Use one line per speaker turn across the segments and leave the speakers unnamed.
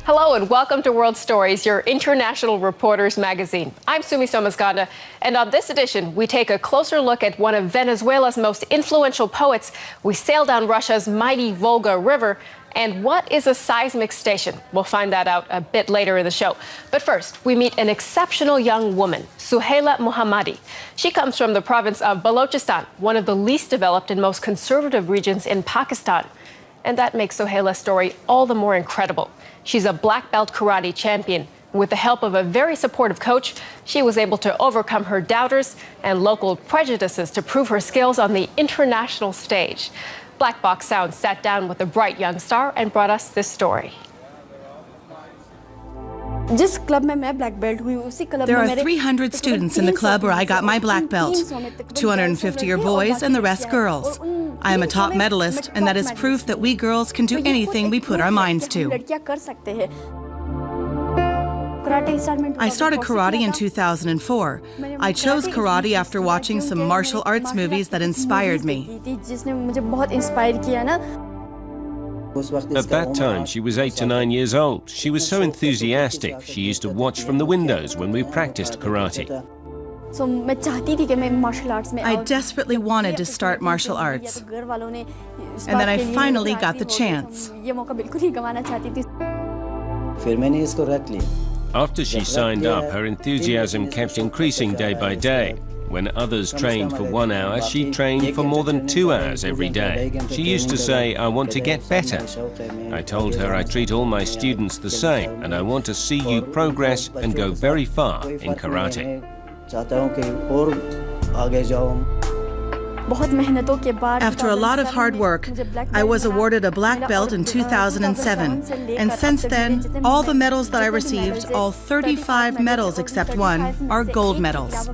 Hello and welcome to World Stories, your international reporters magazine. I'm Sumi Somasganda, and on this edition, we take a closer look at one of Venezuela's most influential poets. We sail down Russia's mighty Volga River. And what is a seismic station? We'll find that out a bit later in the show. But first, we meet an exceptional young woman, Suhaila Mohammadi. She comes from the province of Balochistan, one of the least developed and most conservative regions in Pakistan. And that makes Suhaila's story all the more incredible. She's a black belt karate champion. With the help of a very supportive coach, she was able to overcome her doubters and local prejudices to prove her skills on the international stage. Black Box Sound sat down with the bright young star and brought us this story.
There are 300 students in the club where I got my black belt. 250 are boys and the rest girls. I am a top medalist, and that is proof that we girls can do anything we put our minds to. I started karate in 2004. I chose karate after watching some martial arts movies that inspired me.
At that time, she was 8 to 9 years old. She was so enthusiastic. She used to watch from the windows when we practiced karate.
I desperately wanted to start martial arts. And then I finally got the chance.
After she signed up, her enthusiasm kept increasing day by day. When others trained for 1 hour, she trained for more than 2 hours every day. She used to say, "I want to get better." I told her I treat all my students the same, and I want to see you progress and go very far in karate.
After a lot of hard work, I was awarded a black belt in 2007. And since then, all the medals that I received, all 35 medals except one, are gold medals.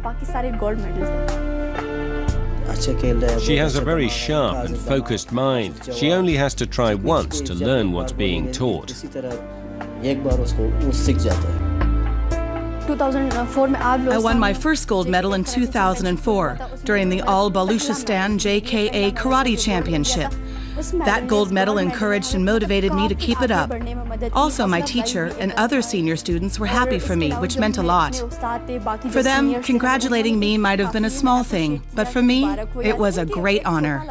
She has a very sharp and focused mind. She only has to try once to learn what's being taught.
I won my first gold medal in 2004 during the All Baluchistan JKA Karate Championship. That gold medal encouraged and motivated me to keep it up. Also, my teacher and other senior students were happy for me, which meant a lot. For them, congratulating me might have been a small thing, but for me, it was a great honor.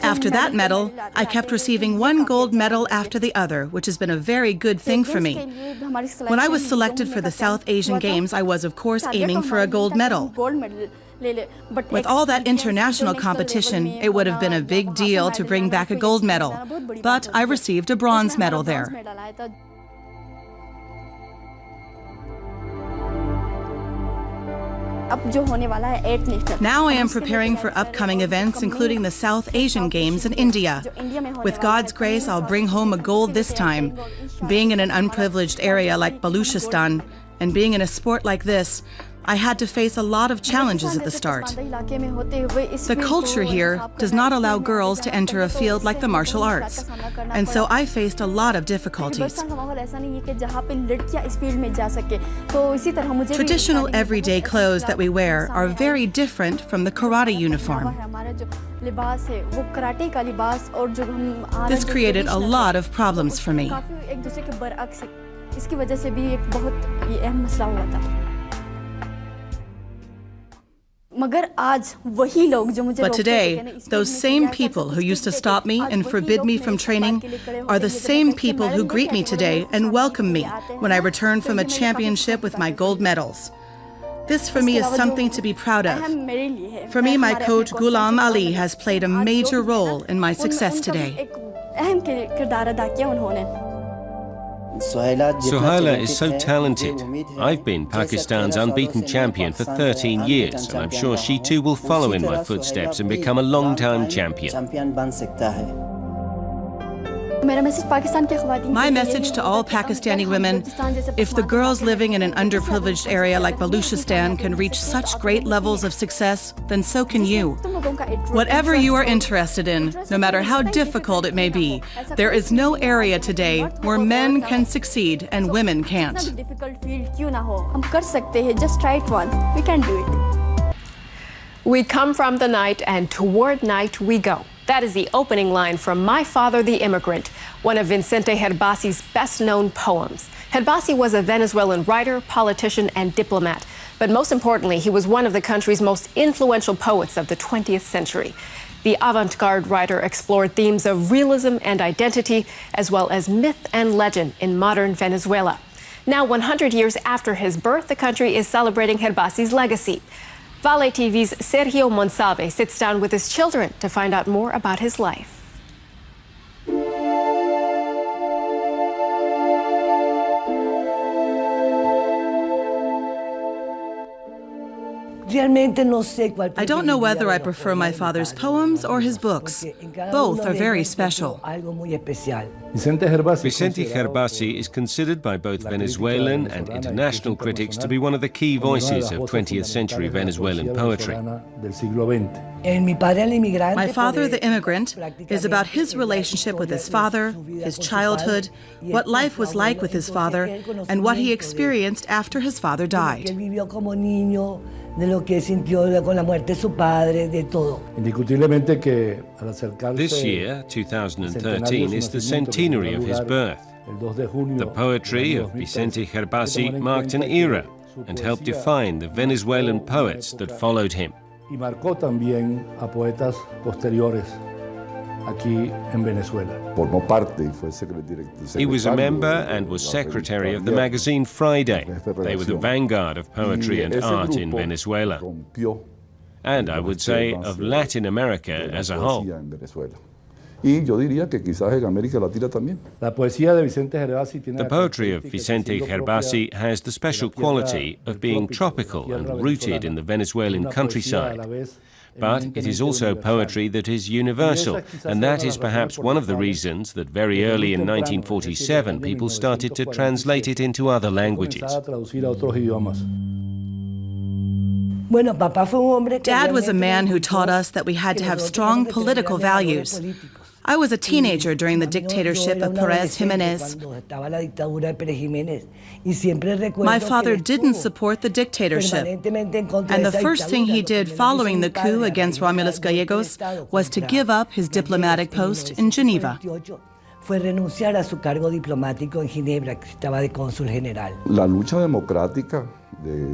After that medal, I kept receiving one gold medal after the other, which has been a very good thing for me. When I was selected for the South Asian Games, I was, of course, aiming for a gold medal. With all that international competition, it would have been a big deal to bring back a gold medal, but I received a bronze medal there. Now I am preparing for upcoming events, including the South Asian Games in India. With God's grace, I'll bring home a gold this time. Being in an unprivileged area like Baluchistan, and being in a sport like this, I had to face a lot of challenges at the start. The culture here does not allow girls to enter a field like the martial arts, and so I faced a lot of difficulties. Traditional everyday clothes that we wear are very different from the karate uniform. This created a lot of problems for me. But today, those same people who used to stop me and forbid me from training are the same people who greet me today and welcome me when I return from a championship with my gold medals. This for me is something to be proud of. For me, my coach Ghulam Ali has played a major role in my success today.
Suhaila is so talented. I've been Pakistan's unbeaten champion for 13 years, and I'm sure she too will follow in my footsteps and become a long-time champion.
My message to all Pakistani women, if the girls living in an underprivileged area like Baluchistan can reach such great levels of success, then so can you. Whatever you are interested in, no matter how difficult it may be, there is no area today where men can succeed and women can't.
Just try it once. We can do it.
We come from the night and toward night we go. That is the opening line from My Father the Immigrant, one of Vicente Herbasi's best-known poems. Herbasi was a Venezuelan writer, politician, and diplomat. But most importantly, he was one of the country's most influential poets of the 20th century. The avant-garde writer explored themes of realism and identity, as well as myth and legend in modern Venezuela. Now, 100 years after his birth, the country is celebrating Herbasi's legacy. Vale TV's Sergio Monsalve sits down with his children to find out more about his life.
I don't know whether I prefer my father's poems or his books. Both are very special.
Vicente Herbasi is considered by both Venezuelan and international critics to be one of the key voices of 20th century Venezuelan poetry.
My Father the Immigrant is about his relationship with his father, his childhood, what life was like with his father, and what he experienced after his father died.
This year, 2013, is the centenary of his birth. The poetry of Vicente Herbasi marked an era and helped define the Venezuelan poets that followed him. He was a member and was secretary of the magazine Friday. They were the vanguard of poetry and art in Venezuela, and I would say of Latin America as a whole. The poetry of Vicente Herbasi has the special quality of being tropical and rooted in the Venezuelan countryside. But it is also poetry that is universal, and that is perhaps one of the reasons that very early in 1947 people started to translate it into other languages.
Dad was a man who taught us that we had to have strong political values. I was a teenager during the dictatorship of Pérez Jiménez. My father didn't support the dictatorship, and the first thing he did following the coup against Romulus Gallegos was to give up his diplomatic post in Geneva.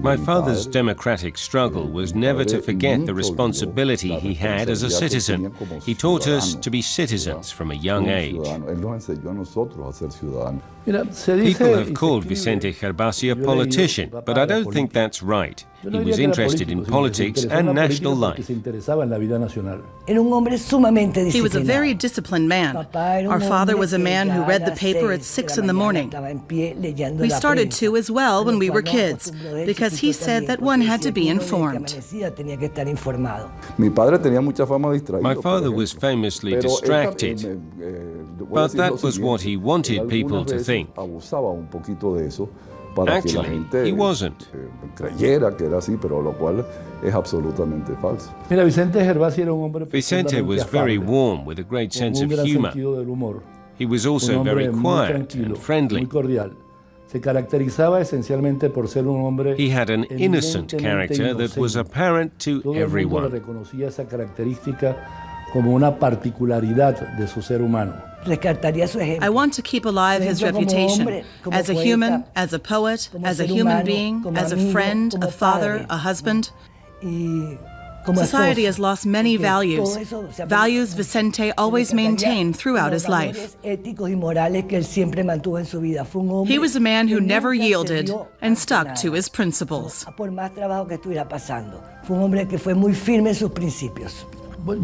My father's democratic struggle was never to forget the responsibility he had as a citizen. He taught us to be citizens from a young age. People have called Vicente Herbasi a politician, but I don't think that's right. He was interested in politics and national life.
He was a very disciplined man. Our father was a man who read the paper at 6 in the morning. We started to as well when we were kids, because he said that one had to be informed.
My father was famously distracted, but that was what he wanted people to think. Actually, he wasn't. Vicente was very warm with a great sense of humor. He was also very quiet and friendly. He had an innocent character that was apparent to everyone.
I want to keep alive his reputation as a human, as a poet, as a human being, as a friend, a father, a husband. Society has lost many values, values Vicente always maintained throughout his life. He was a man who never yielded and stuck to his principles.
I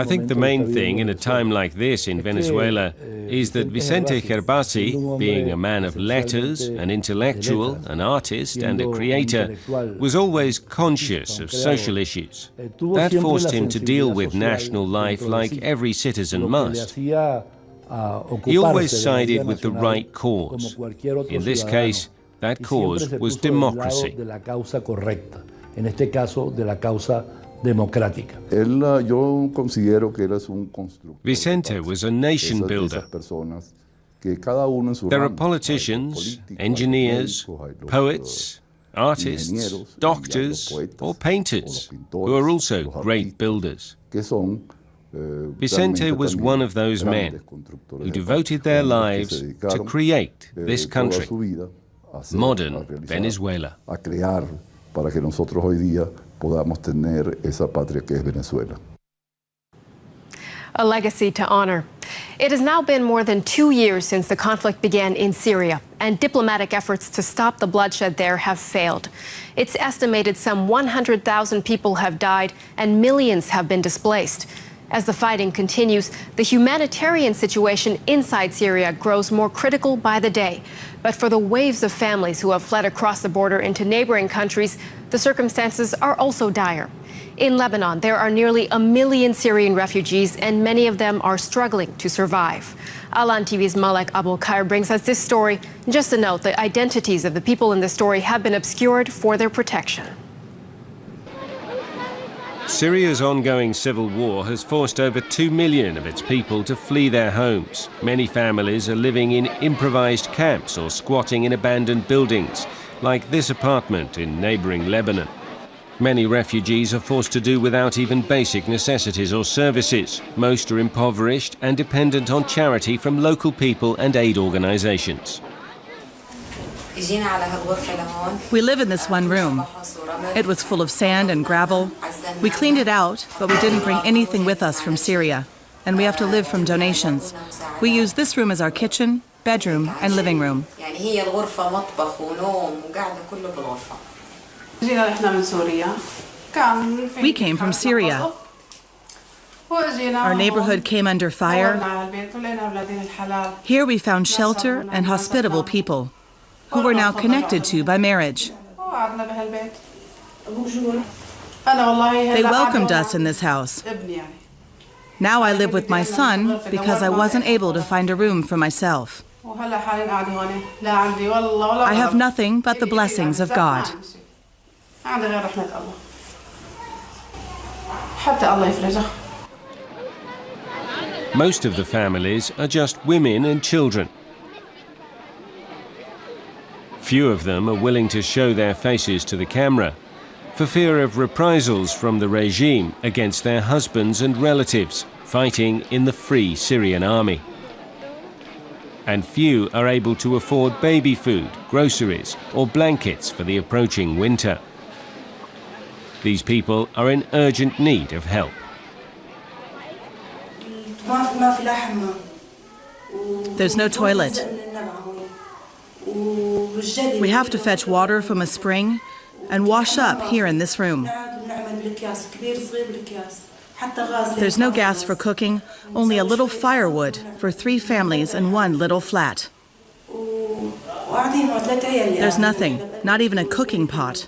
think the main thing in a time like this in Venezuela is that Vicente Herbasi, being a man of letters, an intellectual, an artist, and a creator, was always conscious of social issues. That forced him to deal with national life like every citizen must. He always sided with the right cause. In this case, that cause was democracy. Vicente was a nation builder. There are politicians, engineers, poets, artists, doctors, or painters, who are also great builders. Vicente was one of those men who devoted their lives to create this country, modern Venezuela.
A legacy to honor. It has now been more than 2 years since the conflict began in Syria, and diplomatic efforts to stop the bloodshed there have failed. It's estimated some 100,000 people have died and millions have been displaced. As the fighting continues, the humanitarian situation inside Syria grows more critical by the day. But for the waves of families who have fled across the border into neighboring countries, the circumstances are also dire. In Lebanon, there are nearly 1 million Syrian refugees, and many of them are struggling to survive. Alan TV's Malek Abul Khair brings us this story. Just a note, the identities of the people in the story have been obscured for their protection.
Syria's ongoing civil war has forced over 2 million of its people to flee their homes. Many families are living in improvised camps or squatting in abandoned buildings, like this apartment in neighboring Lebanon. Many refugees are forced to do without even basic necessities or services. Most are impoverished and dependent on charity from local people and aid organizations.
We live in this one room. It was full of sand and gravel. We cleaned it out, but we didn't bring anything with us from Syria, and we have to live from donations. We use this room as our kitchen, bedroom, and living room. We came from Syria. Our neighborhood came under fire. Here we found shelter and hospitable people who we're now connected to by marriage. They welcomed us in this house. Now I live with my son because I wasn't able to find a room for myself. I have nothing but the blessings of God.
Most of the families are just women and children. Few of them are willing to show their faces to the camera for fear of reprisals from the regime against their husbands and relatives fighting in the Free Syrian Army. And few are able to afford baby food, groceries, or blankets for the approaching winter. These people are in urgent need of help.
There's no toilet. We have to fetch water from a spring and wash up here in this room. There's no gas for cooking, only a little firewood for 3 families in one little flat. There's nothing, not even a cooking pot.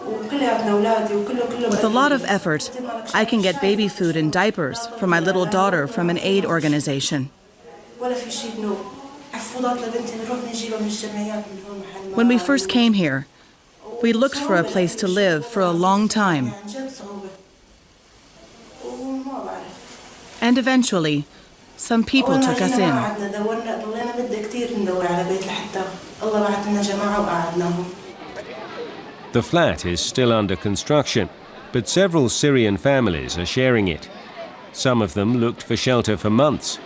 With a lot of effort, I can get baby food and diapers for my little daughter from an aid organization. When we first came here, we looked for a place to live for a long time. And eventually, some people took us in.
The flat is still under construction, but several Syrian families are sharing it. Some of them looked for shelter for months.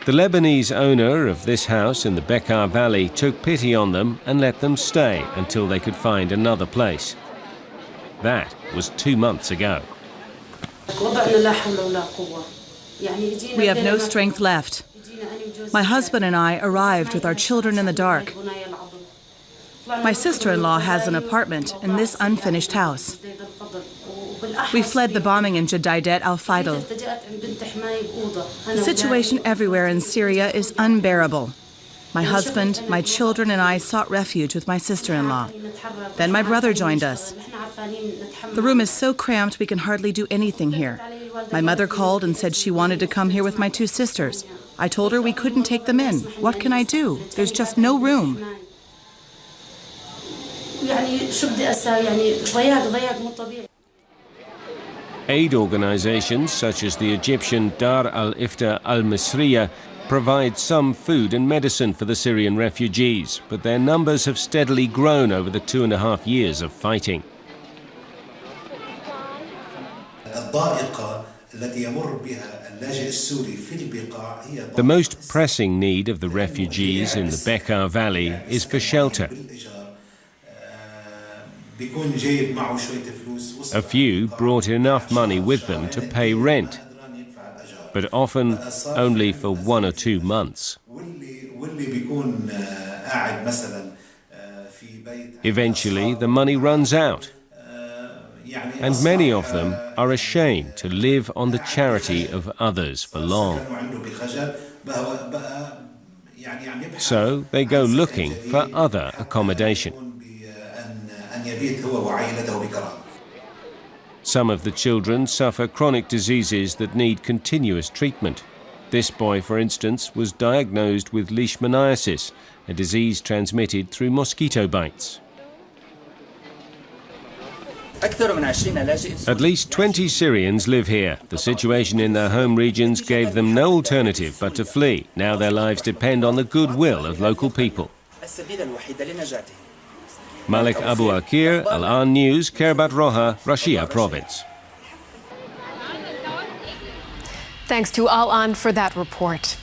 The Lebanese owner of this house in the Bekaa Valley took pity on them and let them stay until they could find another place. That was 2 months ago.
We have no strength left. My husband and I arrived with our children in the dark. My sister-in-law has an apartment in this unfinished house. We fled the bombing in Jadidet al-Fidel. The situation everywhere in Syria is unbearable. My husband, my children, and I sought refuge with my sister-in-law. Then my brother joined us. The room is so cramped we can hardly do anything here. My mother called and said she wanted to come here with my 2 sisters. I told her we couldn't take them in. What can I do? There's just no room.
Aid organizations such as the Egyptian Dar al-Ifta al-Misriya provides some food and medicine for the Syrian refugees, but their numbers have steadily grown over the 2.5 years of fighting. The most pressing need of the refugees in the Bekaa Valley is for shelter. A few brought enough money with them to pay rent, but often only for 1 or 2 months. Eventually, the money runs out, and many of them are ashamed to live on the charity of others for long. So they go looking for other accommodation. Some of the children suffer chronic diseases that need continuous treatment. This boy, for instance, was diagnosed with leishmaniasis, a disease transmitted through mosquito bites. At least 20 Syrians live here. The situation in their home regions gave them no alternative but to flee. Now their lives depend on the goodwill of local people. Malik Abu Akir, Al-An News, Kerbat Roha, Rashia Province.
Thanks to Al-An for that report.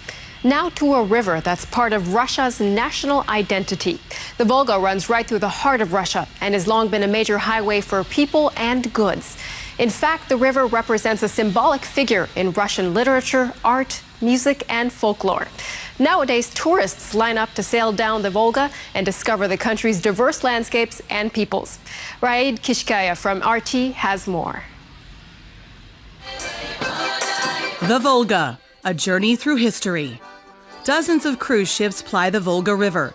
Now to a river that's part of Russia's national identity. The Volga runs right through the heart of Russia and has long been a major highway for people and goods. In fact, the river represents a symbolic figure in Russian literature, art, music, and folklore. Nowadays, tourists line up to sail down the Volga and discover the country's diverse landscapes and peoples. Raid Kishkaya from RT has more.
The Volga, a journey through history. Dozens of cruise ships ply the Volga River,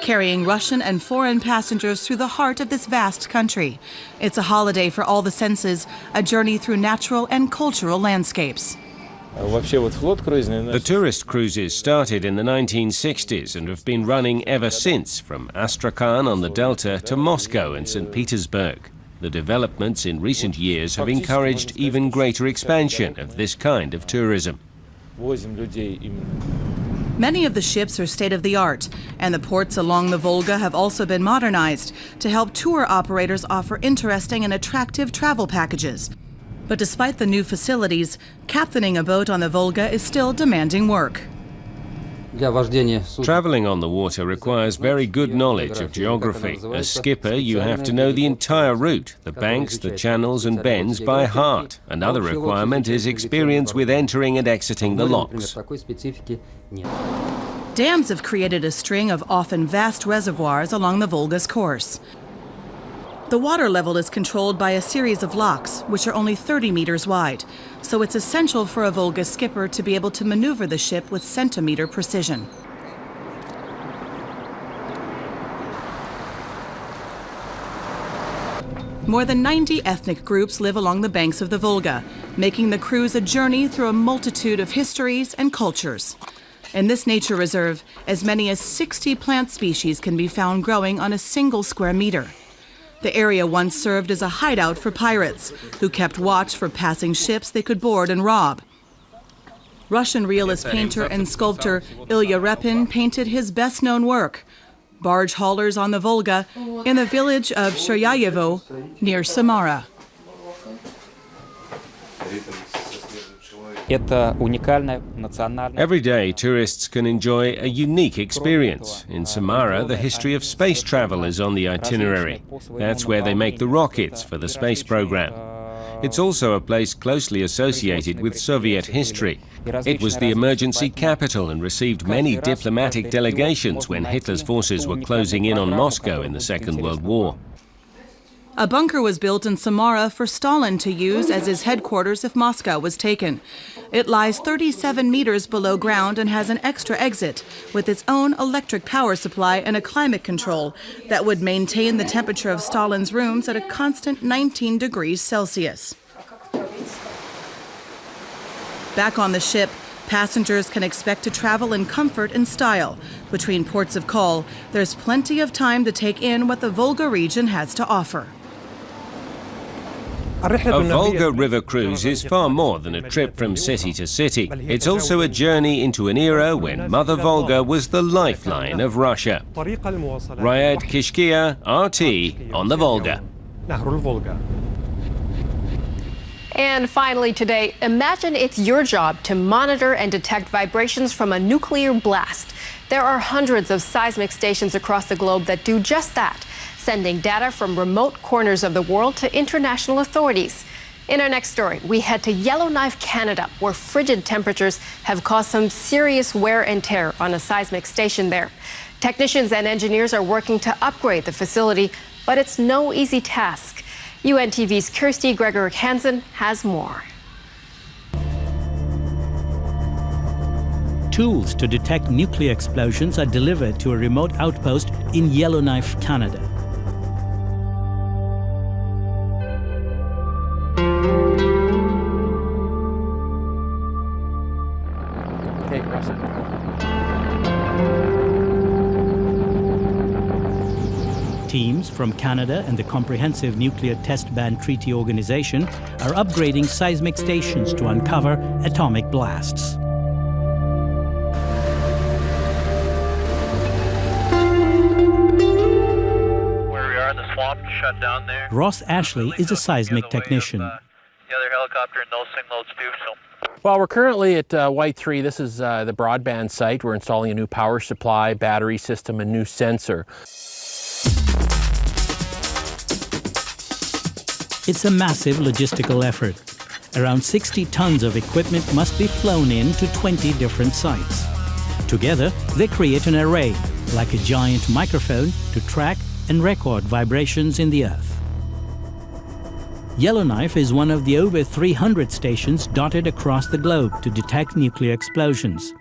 carrying Russian and foreign passengers through the heart of this vast country. It's a holiday for all the senses, a journey through natural and cultural landscapes.
The tourist cruises started in the 1960s and have been running ever since, from Astrakhan on the Delta to Moscow and St. Petersburg. The developments in recent years have encouraged even greater expansion of this kind of tourism.
Many of the ships are state-of-the-art, and the ports along the Volga have also been modernized to help tour operators offer interesting and attractive travel packages. But despite the new facilities, captaining a boat on the Volga is still demanding work.
Traveling on the water requires very good knowledge of geography. As skipper, you have to know the entire route, the banks, the channels and bends by heart. Another requirement is experience with entering and exiting the locks.
Dams have created a string of often vast reservoirs along the Volga's course. The water level is controlled by a series of locks, which are only 30 meters wide, so it's essential for a Volga skipper to be able to maneuver the ship with centimeter precision. More than 90 ethnic groups live along the banks of the Volga, making the cruise a journey through a multitude of histories and cultures. In this nature reserve, as many as 60 plant species can be found growing on a single square meter. The area once served as a hideout for pirates, who kept watch for passing ships they could board and rob. Russian realist painter and sculptor Ilya Repin painted his best-known work, Barge Haulers on the Volga, in the village of Shiryayevo, near Samara.
Every day, tourists can enjoy a unique experience. In Samara, the history of space travel is on the itinerary. That's where they make the rockets for the space program. It's also a place closely associated with Soviet history. It was the emergency capital and received many diplomatic delegations when Hitler's forces were closing in on Moscow in the Second World War.
A bunker was built in Samara for Stalin to use as his headquarters if Moscow was taken. It lies 37 meters below ground and has an extra exit with its own electric power supply and a climate control that would maintain the temperature of Stalin's rooms at a constant 19 degrees Celsius. Back on the ship, passengers can expect to travel in comfort and style. Between ports of call, there's plenty of time to take in what the Volga region has to offer.
A Volga River cruise is far more than a trip from city to city. It's also a journey into an era when Mother Volga was the lifeline of Russia. Riyad Kishkia, RT, on the Volga.
And finally today, imagine it's your job to monitor and detect vibrations from a nuclear blast. There are hundreds of seismic stations across the globe that do just that, sending data from remote corners of the world to international authorities. In our next story, we head to Yellowknife, Canada, where frigid temperatures have caused some serious wear and tear on a seismic station there. Technicians and engineers are working to upgrade the facility, but it's no easy task. UNTV's Kirsty Gregor-Hansen has more.
Tools to detect nuclear explosions are delivered to a remote outpost in Yellowknife, Canada. Teams from Canada and the Comprehensive Nuclear Test Ban Treaty Organization are upgrading seismic stations to uncover atomic blasts.
Shut down there.
Ross Ashley is a seismic technician.
The other helicopter and those signals too. So.
Well, we're currently at White 3. This is the broadband site. We're installing a new power supply, battery system, and new sensor.
It's a massive logistical effort. Around 60 tons of equipment must be flown in to 20 different sites. Together, they create an array, like a giant microphone, to track and record vibrations in the earth. Yellowknife is one of the over 300 stations dotted across the globe to detect nuclear explosions.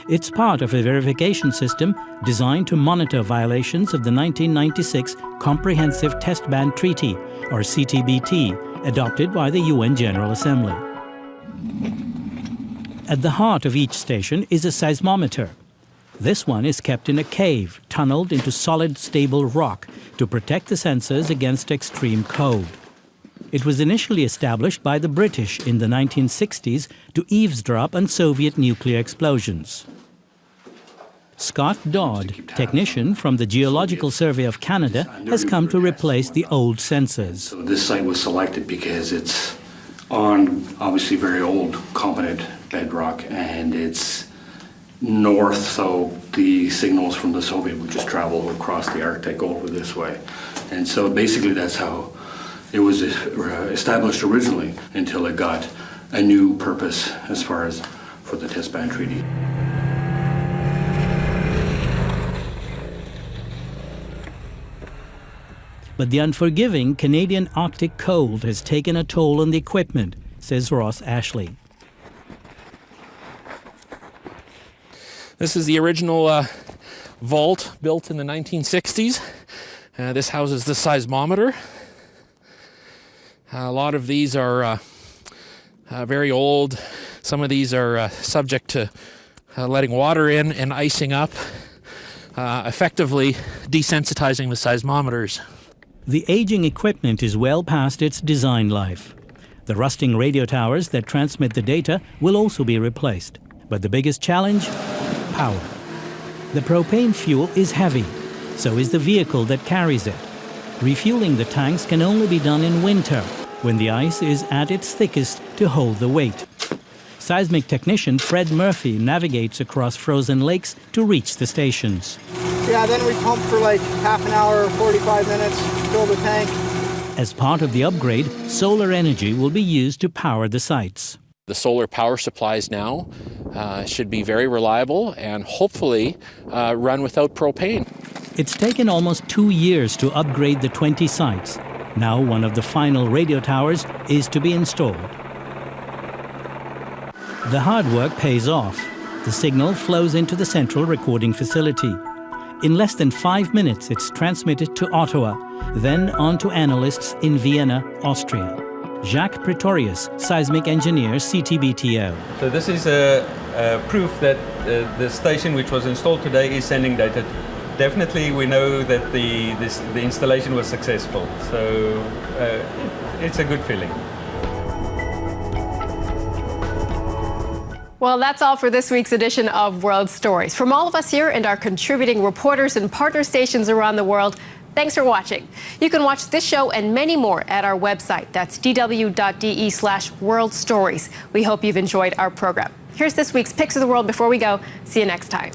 It's part of a verification system designed to monitor violations of the 1996 Comprehensive Test Ban Treaty, or CTBT, adopted by the UN General Assembly. At the heart of each station is a seismometer. This one is kept in a cave, tunneled into solid, stable rock to protect the sensors against extreme cold. It was initially established by the British in the 1960s to eavesdrop on Soviet nuclear explosions. Scott Dodd, technician from the Geological Survey of Canada, has come to replace the old sensors.
So this site was selected because it's on obviously very old competent bedrock, and it's north, so the signals from the Soviet would just travel across the Arctic over this way. And so basically that's how it was established originally, until it got a new purpose as far as for the Test Ban Treaty.
But the unforgiving Canadian Arctic cold has taken a toll on the equipment, says Ross Ashley.
This is the original vault built in the 1960s. This houses the seismometer. A lot of these are very old. Some of these are subject to letting water in and icing up, effectively desensitizing the seismometers.
The aging equipment is well past its design life. The rusting radio towers that transmit the data will also be replaced. But the biggest challenge? Power. The propane fuel is heavy, so is the vehicle that carries it. Refueling the tanks can only be done in winter, when the ice is at its thickest to hold the weight. Seismic technician Fred Murphy navigates across frozen lakes to reach the stations.
Yeah, then we pump for like half an hour or 45 minutes, fill the tank.
As part of the upgrade, solar energy will be used to power the sites.
The solar power supplies now should be very reliable and hopefully run without propane.
It's taken almost 2 years to upgrade the 20 sites. Now one of the final radio towers is to be installed. The hard work pays off. The signal flows into the central recording facility. In less than 5 minutes, it's transmitted to Ottawa, then on to analysts in Vienna, Austria. Jacques Pretorius, seismic engineer, CTBTO.
So this is a proof that the station which was installed today is sending data. Definitely we know that the installation was successful. So it's a good feeling.
Well, that's all for this week's edition of World Stories. From all of us here and our contributing reporters and partner stations around the world, thanks for watching. You can watch this show and many more at our website. That's dw.de/worldstories. We hope you've enjoyed our program. Here's this week's Picks of the World before we go. See you next time.